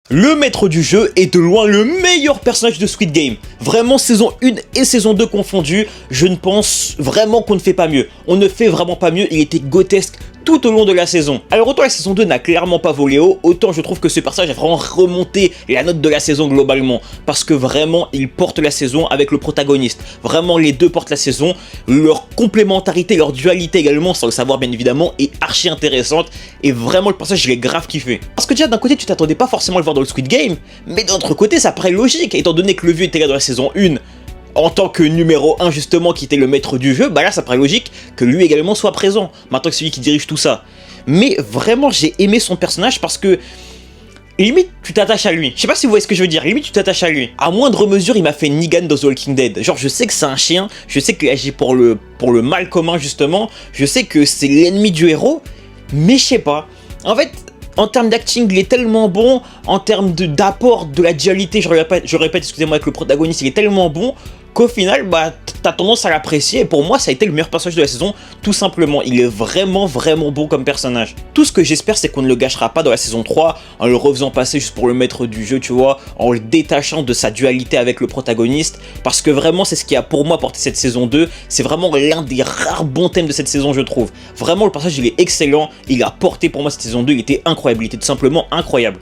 Le maître du jeu est de loin le meilleur personnage de Squid Game. Vraiment, saison 1 et saison 2 confondues, je ne pense vraiment qu'on ne fait pas mieux. On ne fait vraiment pas mieux, il était grotesque tout au long de la saison. Alors autant la saison 2 n'a clairement pas volé haut, autant je trouve que ce personnage a vraiment remonté la note de la saison globalement. Parce que vraiment, il porte la saison avec le protagoniste. Vraiment, les deux portent la saison. Leur complémentarité, leur dualité également, sans le savoir bien évidemment, est archi intéressante. Et vraiment, le personnage, je l'ai grave kiffé. Parce que déjà, d'un côté, tu t'attendais pas forcément à le voir dans le Squid Game, mais d'un autre côté, ça paraît logique, étant donné que le vieux était là dans la saison 1, en tant que numéro 1 justement, qui était le maître du jeu, bah là ça paraît logique que lui également soit présent, maintenant que c'est lui qui dirige tout ça. Mais vraiment, j'ai aimé son personnage parce que limite, tu t'attaches à lui. Je sais pas si vous voyez ce que je veux dire. Limite, tu t'attaches à lui. À moindre mesure, il m'a fait Negan dans The Walking Dead. Genre, je sais que c'est un chien. Je sais qu'il agit pour le mal commun, justement. Je sais que c'est l'ennemi du héros. Mais je sais pas. En fait, en termes d'acting, il est tellement bon. En termes d'apport, de la dualité, je répète, excusez-moi, avec le protagoniste, il est tellement bon qu'au final, bah, t'as tendance à l'apprécier. Et pour moi, ça a été le meilleur personnage de la saison, tout simplement. Il est vraiment, vraiment bon comme personnage. Tout ce que j'espère, c'est qu'on ne le gâchera pas dans la saison 3, en le refaisant passer juste pour le maître du jeu, tu vois, en le détachant de sa dualité avec le protagoniste, parce que vraiment, c'est ce qui a pour moi porté cette saison 2. C'est vraiment l'un des rares bons thèmes de cette saison, je trouve. Vraiment, le personnage, il est excellent. Il a porté pour moi cette saison 2, il était incroyable, il était tout simplement incroyable.